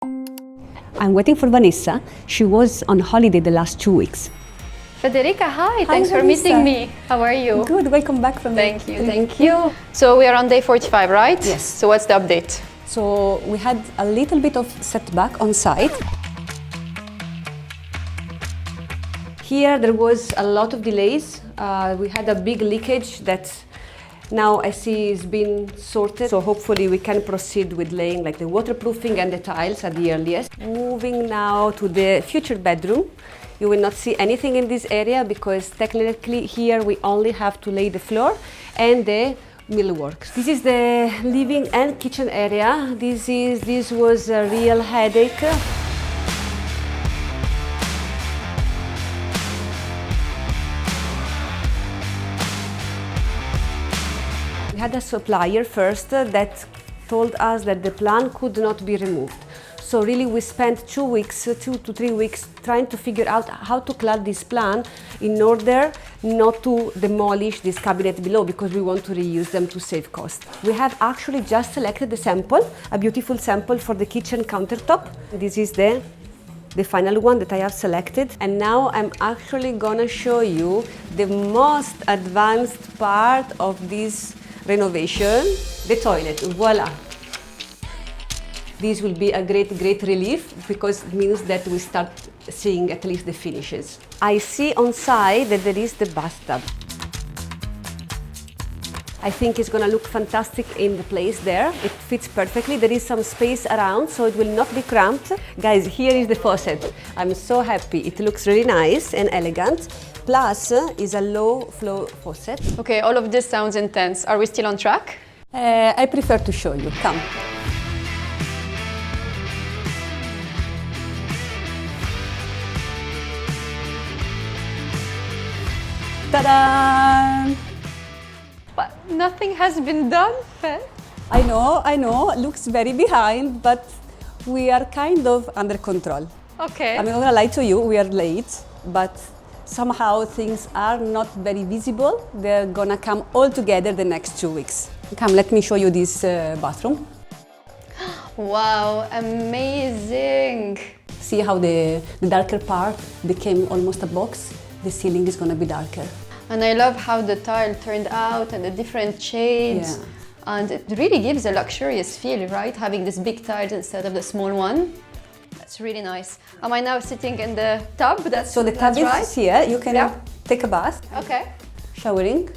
I'm waiting for Vanessa. She was on holiday the last 2 weeks. Federica, hi. Thanks for meeting me. How are you? Good, welcome back from Thank you, thank you. So we are on day 45, right? Yes. So what's the update? So we had a little bit of setback on site. Here there was a lot of delays. We had a big leakage that now I see is being sorted. So hopefully we can proceed with laying like the waterproofing and the tiles at the earliest. Moving now to the future bedroom. You will not see anything in this area because technically here we only have to lay the floor and the millwork. This is the living and kitchen area. This was a real headache. We had a supplier first that told us that the plan could not be removed. So really we spent 2 weeks, 2 to 3 weeks trying to figure out how to clad this plan in order not to demolish this cabinet below because we want to reuse them to save cost. We have actually just selected the sample, a beautiful sample for the kitchen countertop. This is the final one that I have selected. And now I'm actually gonna show you the most advanced part of this renovation, the toilet. Voila! This will be a great relief because it means that we start seeing at least the finishes. I see on side that there is the bathtub. I think it's gonna look fantastic in the place there. It fits perfectly. There is some space around, so it will not be cramped. Guys, here is the faucet. I'm so happy. It looks really nice and elegant. Plus, is a low flow faucet. Okay, all of this sounds intense. Are we still on track? I prefer to show you. Come. Ta-da! But nothing has been done, Fed. I know, looks very behind, but we are kind of under control. Okay. I'm not gonna lie to you, we are late, but somehow things are not very visible. They're gonna come all together the next 2 weeks. Come, let me show you this bathroom. Wow, amazing. See how the darker part became almost a box? The ceiling is gonna be darker. And I love how the tile turned out and the different shades. Yeah. And it really gives a luxurious feel, right? Having this big tiles instead of the small one. That's really nice. Am I now sitting in the tub? So the tub is here. You can take a bath. Okay. Showering.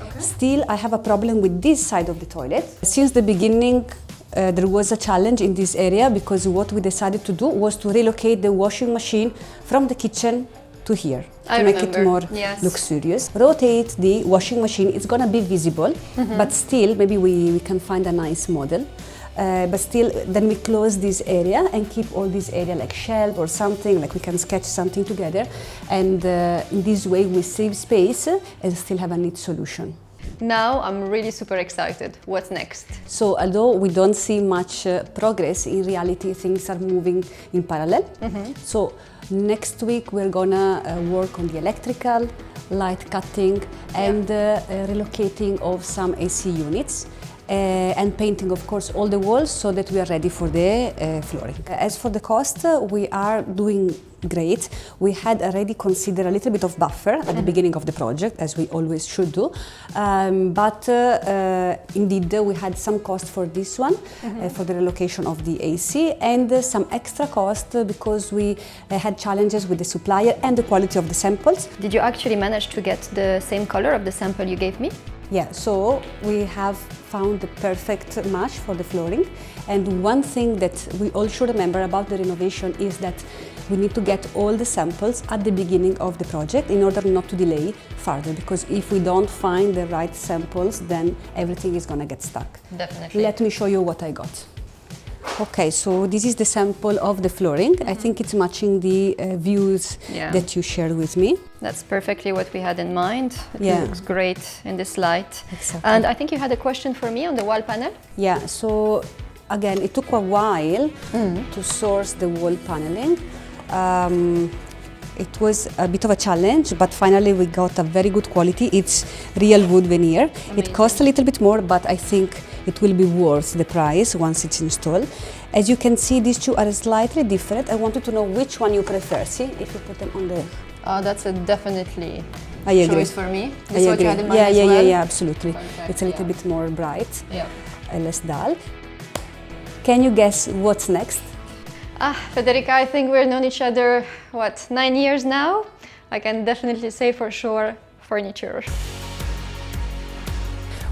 Okay. Still, I have a problem with this side of the toilet. Since the beginning, there was a challenge in this area because what we decided to do was to relocate the washing machine from the kitchen to here to make it more luxurious. Rotate the washing machine, it's gonna be visible, but still maybe we can find a nice model. But still, then we close this area and keep all this area like shelf or something, like we can sketch something together. And in this way we save space and still have a neat solution. Now I'm really super excited. What's next? So although we don't see much progress, in reality things are moving in parallel. So next week we're gonna work on the electrical, light cutting and relocating of some AC units. And painting, of course, all the walls so that we are ready for the flooring. As for the cost, we are doing great. We had already considered a little bit of buffer at the beginning of the project, as we always should do. But indeed, we had some cost for this one, for the relocation of the AC, and some extra cost because we had challenges with the supplier and the quality of the samples. Did you actually manage to get the same color of the sample you gave me? Yeah, so we have found the perfect match for the flooring. And one thing that we all should remember about the renovation is that we need to get all the samples at the beginning of the project in order not to delay further, because if we don't find the right samples, then everything is gonna get stuck. Definitely. Let me show you what I got. Okay, so this is the sample of the flooring. I think it's matching the views that you shared with me. That's perfectly what we had in mind. It looks great in this light. Exactly. And I think you had a question for me on the wall panel? Yeah, so again, it took a while to source the wall paneling. It was a bit of a challenge, but finally we got a very good quality. It's real wood veneer. Amazing. It costs a little bit more, but I think it will be worth the price once it's installed. As you can see, these two are slightly different. I wanted to know which one you prefer. See, if you put them on the... That's a definitely I agree. choice for me. This I is what agree. you had in mind as well? Yeah, absolutely. Perfect, It's a little bit more bright Yeah. and less dull. Can you guess what's next? Federica, I think we've known each other, what, 9 years now? I can definitely say for sure, furniture.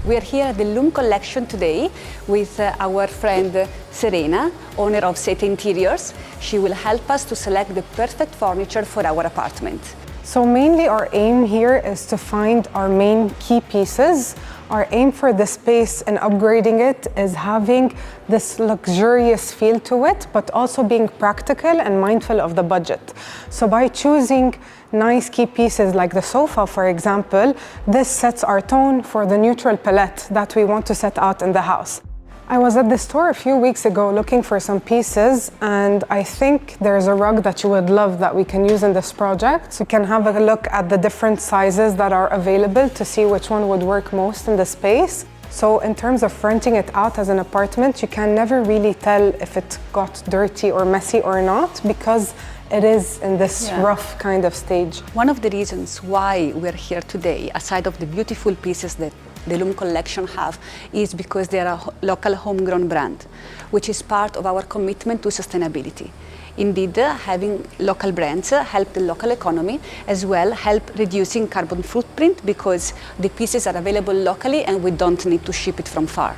We are here at the Loom Collection today with our friend Serena, owner of SETE Interiors. She will help us to select the perfect furniture for our apartment. So mainly our aim here is to find our main key pieces. Our aim for the space and upgrading it is having this luxurious feel to it, but also being practical and mindful of the budget. So by choosing nice key pieces like the sofa, for example, this sets our tone for the neutral palette that we want to set out in the house. I was at the store a few weeks ago looking for some pieces, and I think there's a rug that you would love that we can use in this project. So you can have a look at the different sizes that are available to see which one would work most in the space. So in terms of renting it out as an apartment, you can never really tell if it got dirty or messy or not, because it is in this rough kind of stage. One of the reasons why we're here today, aside of the beautiful pieces that the Loom Collection have, is because they are a local homegrown brand, which is part of our commitment to sustainability. Indeed, having local brands help the local economy, as well help reducing carbon footprint, because the pieces are available locally and we don't need to ship it from far.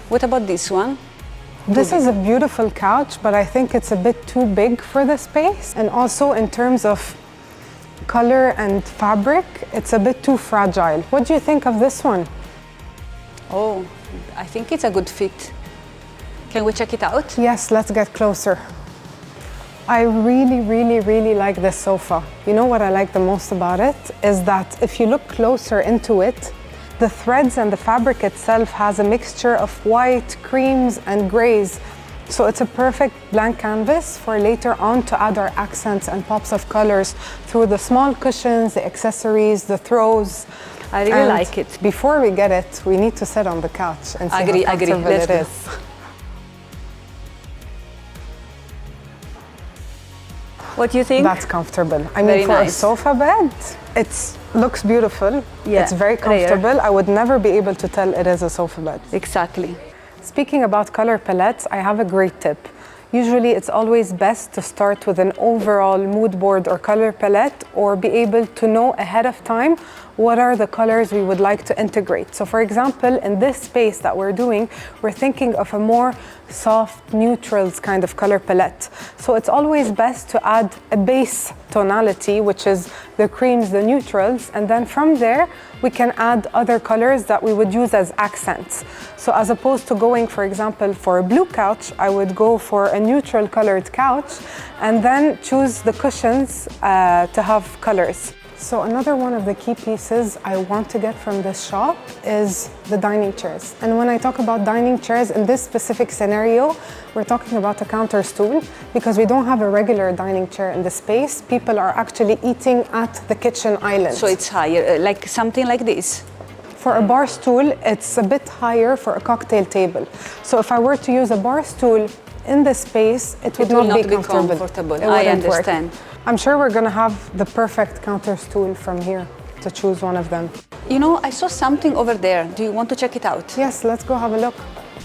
What about this one? This is a beautiful couch, but I think it's a bit too big for the space. And also in terms of color and fabric, it's a bit too fragile. What do you think of this one? Oh, I think it's a good fit. Can we check it out? Yes, let's get closer. I really like this sofa. You know what I like the most about it is that if you look closer into it, the threads and the fabric itself has a mixture of white, creams and grays. So it's a perfect blank canvas for later on to add our accents and pops of colors through the small cushions, the accessories, the throws. I really like it. Before we get it, we need to sit on the couch and see how comfortable it is. What do you think? That's comfortable. I mean, for a sofa bed, it looks beautiful. Yeah, it's very comfortable. Rare. I would never be able to tell it is a sofa bed. Exactly. Speaking about color palettes, I have a great tip. Usually it's always best to start with an overall mood board or color palette, or be able to know ahead of time what are the colors we would like to integrate. So for example, in this space that we're doing, we're thinking of a more soft neutrals kind of color palette. So it's always best to add a base tonality, which is the creams, the neutrals, and then from there we can add other colors that we would use as accents. So as opposed to going, for example, for a blue couch, I would go for a neutral colored couch and then choose the cushions to have colors. So another one of the key pieces I want to get from this shop is the dining chairs. And when I talk about dining chairs, in this specific scenario, we're talking about a counter stool, because we don't have a regular dining chair in the space. People are actually eating at the kitchen island. So it's higher, like something like this? For a bar stool, it's a bit higher for a cocktail table. So if I were to use a bar stool in the space, it would not be comfortable. I understand. I'm sure we're going to have the perfect counter stool from here to choose one of them. You know, I saw something over there. Do you want to check it out? Yes, let's go have a look.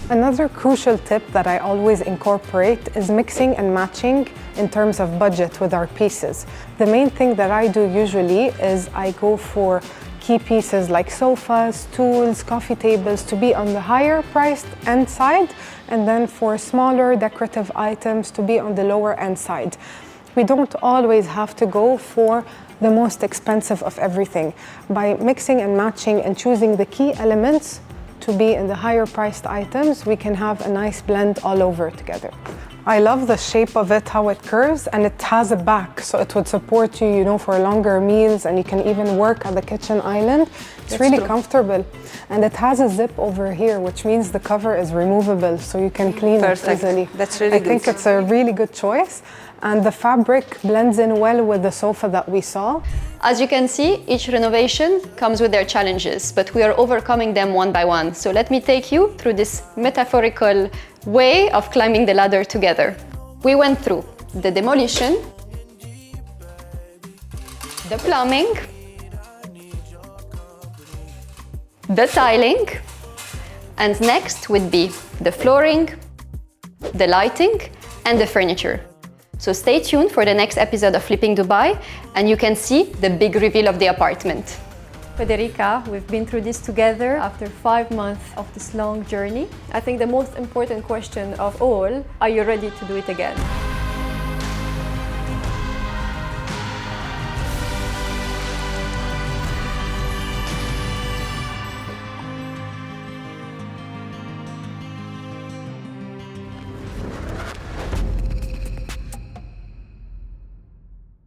Another crucial tip that I always incorporate is mixing and matching in terms of budget with our pieces. The main thing that I do usually is I go for key pieces like sofas, stools, coffee tables to be on the higher priced end side, and then for smaller decorative items to be on the lower end side. We don't always have to go for the most expensive of everything. By mixing and matching and choosing the key elements to be in the higher priced items, we can have a nice blend all over together. I love the shape of it, how it curves, and it has a back, so it would support you, for longer meals, and you can even work at the kitchen island. It's really comfortable. And it has a zip over here, which means the cover is removable, so you can clean it easily. That's really good. I think it's a really good choice. And the fabric blends in well with the sofa that we saw. As you can see, each renovation comes with their challenges, but we are overcoming them one by one. So let me take you through this metaphorical way of climbing the ladder together. We went through the demolition, the plumbing, the tiling, and next would be the flooring, the lighting, and the furniture. So stay tuned for the next episode of Flipping Dubai, and you can see the big reveal of the apartment. Federica, we've been through this together after 5 months of this long journey. I think the most important question of all, are you ready to do it again?